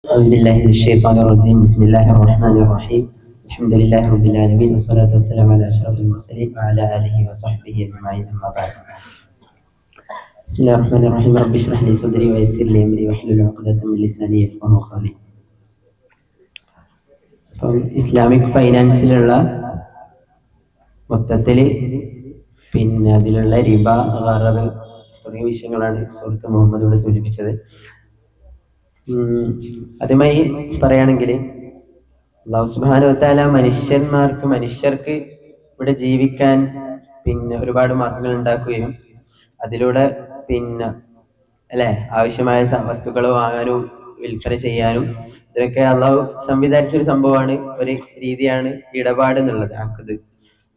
أعوذ بالله من الشيطان الرجيم. بسم الله الرحمن الرحيم. الحمد لله رب العالمين والصلاة والسلام على أشرف المرسلين وعلى آله وصحبه أجمعين. أما بعد. بسم الله الرحمن الرحيم. رب اشرح لي صدري ويسر لي أمري واحلل عقدة من لساني يفقهوا قولي. അപ്പം ഇസ്ലാമിക് ഫൈനാൻസിലുള്ള മൊത്തത്തിൽ പിന്നെ അതിലുള്ള റിബ, ഖറർ തുടങ്ങിയ വിഷയങ്ങളാണ് സുഹൃത്ത് മുഹമ്മദ് ഇവിടെ സൂചിപ്പിച്ചത്. അതുമായി പറയുകയാണെങ്കിൽ അല്ലാഹു സുബ്ഹാനഹു വ തആല മനുഷ്യർക്ക് ഇവിടെ ജീവിക്കാൻ പിന്നെ ഒരുപാട് മാർഗങ്ങൾ ഉണ്ടാക്കുകയും അതിലൂടെ പിന്നെ ആവശ്യമായ വസ്തുക്കൾ വാങ്ങാനും വിൽപ്പന ചെയ്യാനും ഇതൊക്കെ അള്ളാഹു സംവിധാനിച്ചൊരു സംഭവമാണ്, ഒരു രീതിയാണ് ഇടപാട് എന്നുള്ളത്. അഖദ്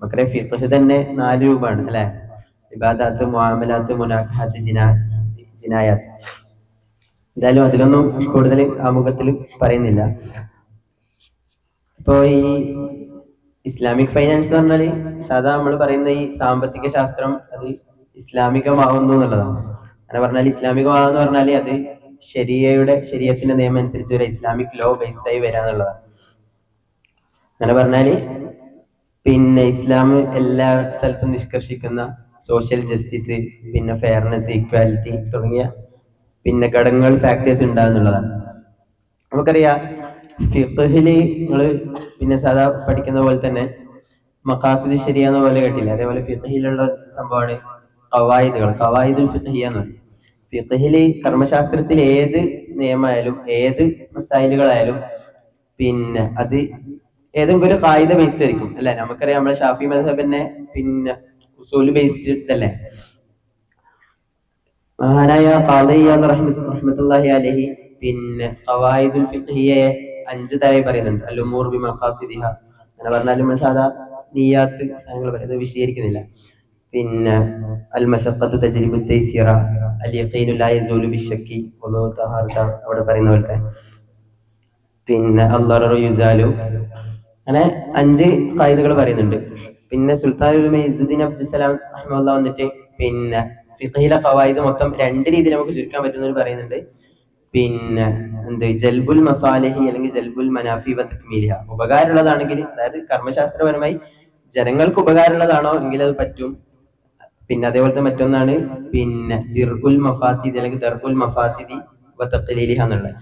നമുക്കറിയാം, ഫിഖ്ഹ് തന്നെ 4 രൂപമാണ് അല്ലെ: ഇബാദാത്ത്, മുആമലാത്ത്, മുനാഖാത്ത്, ജിനായാത്ത്. എന്തായാലും അതിലൊന്നും കൂടുതൽ ആമുഖത്തിൽ പറയുന്നില്ല. ഇപ്പോ ഈ ഇസ്ലാമിക് ഫൈനാൻസ് എന്ന് പറഞ്ഞാൽ സാധാ നമ്മൾ പറയുന്ന ഈ സാമ്പത്തിക ശാസ്ത്രം അത് ഇസ്ലാമികമാവുന്നു എന്നുള്ളതാണ്. അങ്ങനെ പറഞ്ഞാൽ ഇസ്ലാമികമാവെന്ന് പറഞ്ഞാൽ അത് ശരീഅത്തിന്റെ നിയമം അനുസരിച്ച് ഒരു ഇസ്ലാമിക് ലോ ബേസ്ഡ് ആയി വരാന്നുള്ളതാണ്. അങ്ങനെ പറഞ്ഞാല് പിന്നെ ഇസ്ലാം എല്ലാ സ്ഥലത്തും നിഷ്കർഷിക്കുന്ന സോഷ്യൽ ജസ്റ്റിസ്, പിന്നെ ഫെയർനെസ്, ഈക്വാലിറ്റി തുടങ്ങിയ പിന്നെ ഘടകങ്ങൾ, ഫാക്ടേഴ്സ് ഉണ്ടാകുന്നുള്ളതാണ്. നമുക്കറിയാം, ഫിഖ്ഹില് നിങ്ങൾ പിന്നെ സാധാ പഠിക്കുന്ന പോലെ തന്നെ മഖാസിദ് ശരിയാന്ന പോലെ കേട്ടില്ല. അതേപോലെ ഫിഖ്ഹിലുള്ള സംഭവമാണ് ഖവായിദുൽ ഫിഖ്ഹിയ്യ എന്ന് പറയും. ഫിഖ്ഹില് കർമ്മശാസ്ത്രത്തിൽ ഏത് നിയമമായാലും ഏത് മസായിലുകളായാലും പിന്നെ അത് ഏതെങ്കിലും ഒരു ഖായിദ ബേസ്ഡ് ആയിരിക്കും അല്ലെ. നമുക്കറിയാം, നമ്മളെ ഷാഫി മദ്ഹബ് തന്നെ പിന്നെ ഉസൂൽ ബേസ്ഡ് അല്ലേ. മഹാനായ ഖാദി ഇയാദ് റഹ്മത്തുള്ളാഹി അലൈഹി പിന്നെ ഖവായിദുൽ ഫിഖ്ഹിയ്യയെ 5 തരമായി പറയുന്നുണ്ട്. അൽ ഉമൂർ ബി മഖാസിദിഹ. അങ്ങനെ പറഞ്ഞാലും നമ്മൾ സാധാ നിയ്യാത്ത് സാധനങ്ങൾ പറയുന്നത് വിശദീകരിക്കുന്നില്ല. പിന്നെ അൽ മശഖ്ഖത്തു തജ്രിബു തൈസിറ, അൽ യഖീനു ലാ യസൂലു ബിശക്കി, വുളൂ തഹാറത അവിടെ പറയുന്ന പോലത്തെ, പിന്നെ അൽദററു യുസാലു. അങ്ങനെ 5 ഖായിദകൾ പറയുന്നുണ്ട്. പിന്നെ സുൽത്താനുൽ ഉലമ ഇസ്സുദ്ദീൻ അബ്ദുസ്സലാം റഹിമഹുല്ലാഹ് വന്നിട്ട് പിന്നെ ഫിഖ്ഹിലെ ഖവായിദ് മൊത്തം 2 രീതിയിൽ നമുക്ക് ചുരുക്കാൻ പറ്റുന്നത് പറയുന്നുണ്ട്. പിന്നെ ജൽബുൽ മസാലിഹി അല്ലെങ്കിൽ ജൽബുൽ മനാഫി വ തക്മീലിഹ. ഉപകാരമുള്ളതാണെങ്കിൽ, അതായത് കർമ്മശാസ്ത്രപരമായി ജനങ്ങൾക്ക് ഉപകാരമുള്ളതാണോ എങ്കിൽ അത് പറ്റും. പിന്നെ അതേപോലത്തെ മറ്റൊന്നാണ് പിന്നെ ദിർഉൽ മഫാസിദ് അല്ലെങ്കിൽ ദർഉൽ മഫാസിദി വ തഖ്ലീലിഹ എന്നുള്ളത്.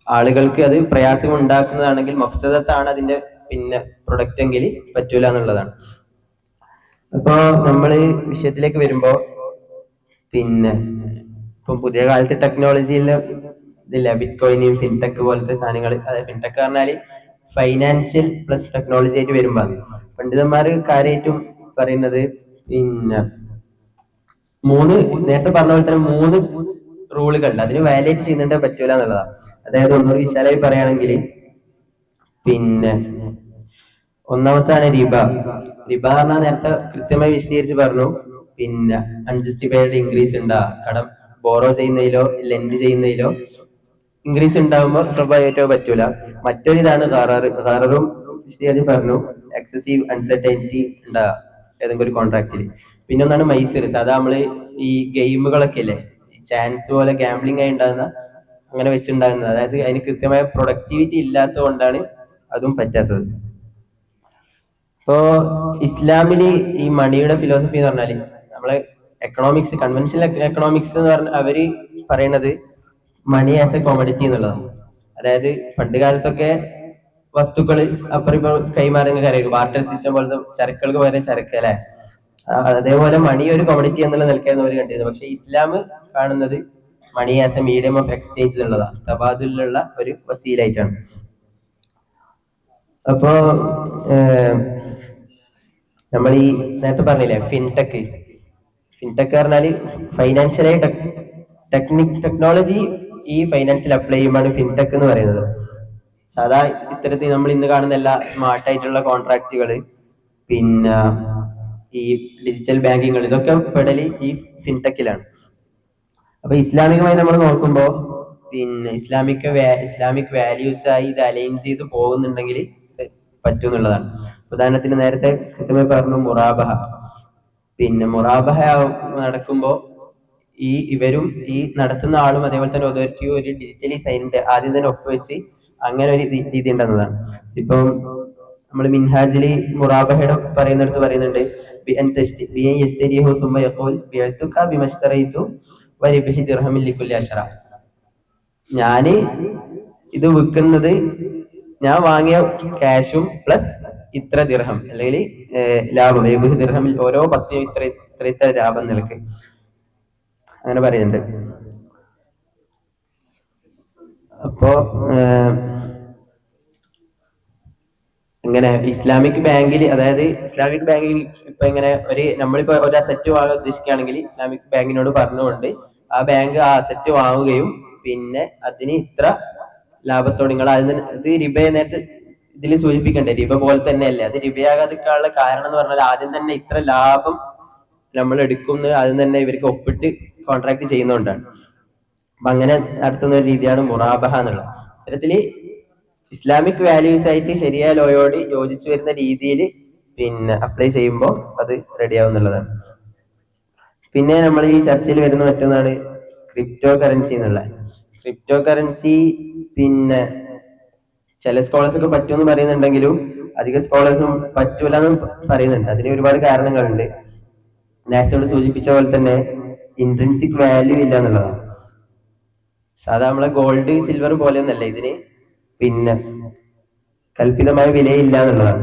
ആളുകൾക്ക് അത് പ്രയാസം ഉണ്ടാക്കുന്നതാണെങ്കിൽ, മഫ്സദത്താണ് അതിന്റെ പിന്നെ പ്രൊഡക്റ്റ് എങ്കിൽ പറ്റൂല എന്നുള്ളതാണ്. അപ്പോ നമ്മള് വിഷയത്തിലേക്ക് വരുമ്പോ പിന്നെ ഇപ്പം പുതിയ കാലത്ത് ടെക്നോളജിയിലെ ഇതില്ല, ബിറ്റ് കോയിനും ഫിൻടെക് പോലത്തെ സാധനങ്ങൾ. അതായത് ഫിൻടെക് പറഞ്ഞാല് ഫൈനാൻഷ്യൽ പ്ലസ് ടെക്നോളജി ആയിട്ട് വരുമ്പോ പണ്ഡിതന്മാർ കാര്യമായിട്ടും പറയുന്നത് പിന്നെ നേരത്തെ പറഞ്ഞ പോലെ തന്നെ 3 റൂളുകൾ അതിന് വാലിഡേറ്റ് ചെയ്യുന്നുണ്ട്, പറ്റൂല എന്നുള്ളതാണ്. അതായത് ഒന്നുകൂടി വിശാലമായി പറയുകയാണെങ്കിൽ പിന്നെ ഒന്നാമത്താണ് റിബ. റിബ പറഞ്ഞാൽ നേരത്തെ കൃത്യമായി വിശദീകരിച്ച് പറഞ്ഞു. പിന്നെ അൺജസ്റ്റിഫൈഡ് ഇൻക്രീസ് ഉണ്ടാ, കടം ബോറോ ചെയ്യുന്നതിലോ ലെൻഡ് ചെയ്യുന്നതിലോ ഇൻക്രീസ് ഉണ്ടാകുമ്പോൾ സ്വാഭാവികമായിട്ടോ പറ്റൂല. മറ്റൊരിതാണ് ഖററും വിശദീകരിച്ച് പറഞ്ഞു. എക്സസീവ് അൺസർട്ടനിറ്റി ഉണ്ടാ ഏതെങ്കിലും ഒരു കോൺട്രാക്റ്റിൽ. പിന്നെ ഒന്നാണ് മൈസർ. സാധാ നമ്മള് ഈ ഗെയിമുകളൊക്കെ ഇല്ലേ, ചാൻസ് പോലെ ഗാംബ്ലിംഗ് ആയി ഉണ്ടാകുന്ന, അങ്ങനെ വെച്ചുണ്ടാകുന്നത്. അതായത് അതിന് കൃത്യമായ പ്രൊഡക്ടിവിറ്റി ഇല്ലാത്തത് കൊണ്ടാണ് അതും പറ്റാത്തത്. ഇപ്പോ ഇസ്ലാമില് ഈ മണിയുടെ ഫിലോസഫി എന്ന് പറഞ്ഞാല് നമ്മള് എക്കണോമിക്സ്, കൺവെൻഷണൽ എക്കണോമിക്സ് എന്ന് പറഞ്ഞാൽ അവര് പറയുന്നത് മണി ആസ് എ കോമഡിറ്റി എന്നുള്ളതാണ്. അതായത് പണ്ട് കാലത്തൊക്കെ വസ്തുക്കൾ അപ്പുറം ഇപ്പൊ കൈമാറുന്ന കാര്യങ്ങൾ, ബാർട്ടർ സിസ്റ്റം പോലത്തെ ചരക്കുകൾക്ക് പകരം ചരക്ക് അല്ലെ. അതേപോലെ മണി ഒരു കോമഡിറ്റി എന്നുള്ള നിലക്കായിരുന്നു അവർ കണ്ടിരുന്നത്. പക്ഷെ ഇസ്ലാം കാണുന്നത് money as a medium of exchange എന്നുള്ളതാണ്, തബാദുലുള്ള ഒരു വസീലായിട്ടാണ്. അപ്പോ നമ്മൾ ഈ നേരത്തെ പറഞ്ഞില്ലേ ഫിൻടെക് പറഞ്ഞാല് ഫൈനാൻഷ്യലായി ടെക്നോളജി ഈ ഫൈനാൻഷ്യൽ അപ്ലൈ ചെയ്യുമ്പോഴാണ് ഫിൻടെക് എന്ന് പറയുന്നത്. സാധാ ഇത്തരത്തിൽ നമ്മൾ ഇന്ന് കാണുന്ന എല്ലാ സ്മാർട്ട് ആയിട്ടുള്ള കോൺട്രാക്റ്റുകൾ, പിന്നെ ഈ ഡിജിറ്റൽ ബാങ്കിങ്ങൾ, ഇതൊക്കെ പെടല് ഈ ഫിൻടെക്കിലാണ്. അപ്പൊ ഇസ്ലാമികമായി നമ്മൾ നോക്കുമ്പോൾ പിന്നെ ഇസ്ലാമിക് വാല്യൂസ് ആയി ഇത് അലൈൻ ചെയ്ത് പോകുന്നുണ്ടെങ്കിൽ പറ്റും എന്നുള്ളതാണ്. ഉദാഹരണത്തിന് നേരത്തെ കൃത്യമായി പറഞ്ഞു മുറാബഹ. പിന്നെ മുറാബഹ നടക്കുമ്പോൾ ഇവരും ഈ നടത്തുന്ന ആളും അതേപോലെ തന്നെ അതോറിറ്റിയും ഒരു ഡിജിറ്റലി സൈൻഡ് ആദ്യം തന്നെ ഒപ്പുവെച്ച് അങ്ങനെ ഒരു രീതി ഉണ്ടെന്നതാണ്. ഇപ്പം നമ്മൾ മിൻഹാജിൽ മുറാബഹയുടെ പറയുന്നിടത്ത് പറയുന്നുണ്ട് ഞാന് ഇത് വിൽക്കുന്നത് ഞാൻ വാങ്ങിയ ക്യാഷും പ്ലസ് ഇത്ര ദിർഹം അല്ലെങ്കിൽ ലാഭം ദിർഹമിൽ ഓരോ ഭക്തിയും ഇത്ര ലാഭം നിലക്ക് അങ്ങനെ പറയുന്നുണ്ട്. അപ്പോ ഇങ്ങനെ ഇസ്ലാമിക് ബാങ്കിൽ, അതായത് ഇസ്ലാമിക് ബാങ്കിൽ ഇപ്പൊ ഇങ്ങനെ നമ്മളിപ്പോ ഒരു അസറ്റ് വാങ്ങാൻ ഉദ്ദേശിക്കുകയാണെങ്കിൽ ഇസ്ലാമിക് ബാങ്കിനോട് പറഞ്ഞുകൊണ്ട് ആ ബാങ്ക് ആ അസറ്റ് വാങ്ങുകയും പിന്നെ അതിന് ഇത്ര ലാഭത്തോടെ നിങ്ങൾ ഇത് റിബ നേരത്തെ ഇതിൽ സൂചിപ്പിക്കണ്ടേ, റിബ പോലെ തന്നെയല്ലേ അത് റിബയാകാതിരിക്കാനുള്ള കാരണം എന്ന് പറഞ്ഞാൽ ആദ്യം തന്നെ ഇത്ര ലാഭം നമ്മൾ എടുക്കുന്നത് ആദ്യം തന്നെ ഇവർക്ക് ഒപ്പിട്ട് കോൺട്രാക്ട് ചെയ്യുന്നതുകൊണ്ടാണ്. അപ്പൊ അങ്ങനെ നടത്തുന്ന ഒരു രീതിയാണ് മുറാബഹ എന്നുള്ളത്. ഇത്തരത്തില് ഇസ്ലാമിക് വാല്യൂസ് ആയിട്ട് ശരിയായ ലോയോട് യോജിച്ചു വരുന്ന രീതിയിൽ പിന്നെ അപ്ലൈ ചെയ്യുമ്പോൾ അത് റെഡിയാവും എന്നുള്ളതാണ്. പിന്നെ നമ്മൾ ഈ ചർച്ചയിൽ വരുന്ന മറ്റൊന്നാണ് ക്രിപ്റ്റോ കറൻസി എന്നുള്ളത്. ക്രിപ്റ്റോ കറൻസി പിന്നെ ചില സ്കോളേഴ്സ് ഒക്കെ പറ്റുമെന്ന് പറയുന്നുണ്ടെങ്കിലും അധിക സ്കോളേഴ്സും പറ്റൂല എന്ന് പറയുന്നുണ്ട്. അതിന് ഒരുപാട് കാരണങ്ങളുണ്ട്. നേരത്തെ സൂചിപ്പിച്ച പോലെ തന്നെ ഇൻട്രിൻസിക് വാല്യൂ ഇല്ല എന്നുള്ളതാണ്. സാധാ നമ്മളെ ഗോൾഡ് സിൽവർ പോലെയൊന്നല്ല ഇതിന് പിന്നെ കൽപ്പിതമായ വിലയില്ല എന്നുള്ളതാണ്.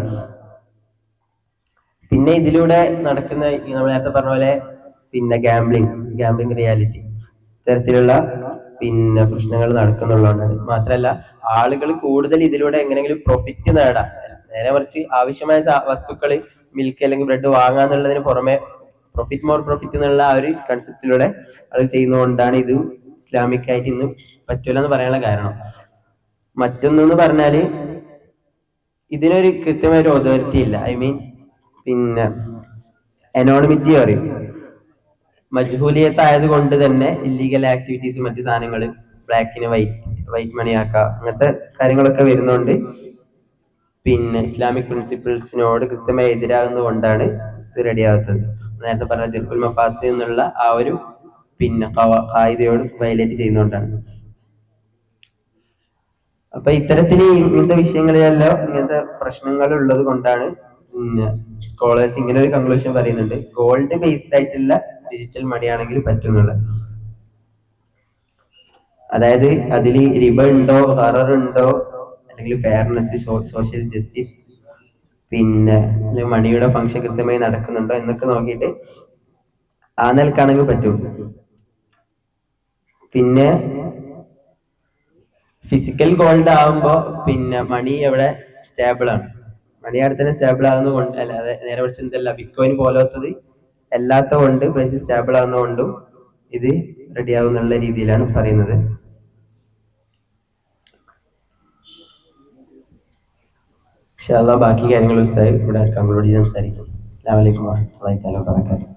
പിന്നെ ഇതിലൂടെ നടക്കുന്ന നമ്മൾ നേരത്തെ പറഞ്ഞ പോലെ പിന്നെ ഗാംബ്ലിംഗ് റിയാലിറ്റി ഇത്തരത്തിലുള്ള പിന്നെ പ്രശ്നങ്ങൾ നടക്കുന്നുള്ളതാണ്. മാത്രമല്ല ആളുകൾ കൂടുതൽ ഇതിലൂടെ എങ്ങനെയെങ്കിലും പ്രൊഫിറ്റ് നേടാം, നേരെ മറിച്ച് ആവശ്യമായ വസ്തുക്കൾ മിൽക്ക് അല്ലെങ്കിൽ ബ്രെഡ് വാങ്ങാന്നുള്ളതിന് പുറമെ പ്രോഫിറ്റ് എന്നുള്ള ആ ഒരു കൺസെപ്റ്റിലൂടെ അത് ചെയ്യുന്നതുകൊണ്ടാണ് ഇത് ഇസ്ലാമിക് ആയിട്ട് ഇന്ന് പറ്റൂല എന്ന് പറയാനുള്ള കാരണം. മറ്റൊന്നെന്ന് പറഞ്ഞാല് ഇതിനൊരു കൃത്യമായ ഒരു അതോറിറ്റി ഇല്ല. ഐ മീൻ പിന്നെ അനോണിമിറ്റി പറയും. മജ്ഹൂലിയത്ത് കൊണ്ട് തന്നെ ഇല്ലീഗൽ ആക്ടിവിറ്റീസ് മറ്റു സാധനങ്ങൾ ബ്ലാക്കിന് വൈറ്റ് മണി ആക്കുക അങ്ങനത്തെ കാര്യങ്ങളൊക്കെ വരുന്നതുകൊണ്ട് പിന്നെ ഇസ്ലാമിക് പ്രിൻസിപ്പിൾസിനോട് കൃത്യമായി എതിരാകുന്നത് കൊണ്ടാണ് ഇത് റെഡിയാകാത്തത്. നേരത്തെ പറഞ്ഞ ദിർബുൽ മഫാസി എന്നുള്ള ആ ഒരു പിന്നെ ഖായിദയോട് വയലേറ്റ് ചെയ്യുന്നതുകൊണ്ടാണ്. അപ്പൊ ഇത്തരത്തിൽ ഇങ്ങനത്തെ വിഷയങ്ങളിലെല്ലാം ഇങ്ങനത്തെ പ്രശ്നങ്ങൾ ഉള്ളത് കൊണ്ടാണ് സ്കോളേഴ്സ് ഇങ്ങനെ ഒരു കൺക്ലൂഷൻ പറയുന്നുണ്ട്, ഗോൾഡ് ബേസ്ഡ് ആയിട്ടുള്ള ഡിജിറ്റൽ മണി ആണെങ്കിൽ പറ്റുന്നുള്ളത്. അതായത് അതിൽ റിബ ഉണ്ടോ, ഹറർ ഉണ്ടോ, അല്ലെങ്കിൽ ഫെയർനെസ്, സോഷ്യൽ ജസ്റ്റിസ്, പിന്നെ മണിയുടെ ഫംഗ്ഷൻ കൃത്യമായി നടക്കുന്നുണ്ടോ എന്നൊക്കെ നോക്കിയിട്ട് ആ നിലക്കാണെങ്കിൽ പറ്റും. പിന്നെ ഫിസിക്കൽ ഗോൾഡ് ആകുമ്പോ പിന്നെ മണി എവിടെ സ്റ്റേബിൾ ആണ്, മണി അവിടെ തന്നെ സ്റ്റേബിൾ ആകുന്നത് കൊണ്ട്, അല്ലാതെ നേരെ വിളിച്ച് എന്തല്ല ബിറ്റ്കോയിൻ പോലത്തത് അല്ലാത്ത കൊണ്ട് പ്രൈസ് സ്റ്റേബിൾ ആകുന്നതുകൊണ്ടും ഇത് റെഡി ആകുന്നുള്ള രീതിയിലാണ് പറയുന്നത്. ബാക്കി കാര്യങ്ങൾ ഇവിടെ കൺക്ലൂഡ് ചെയ്ത് സംസാരിക്കും. അസ്സലാമു അലൈക്കും വറഹ്മത്തുള്ളാഹി തആല വബറകാതുഹു.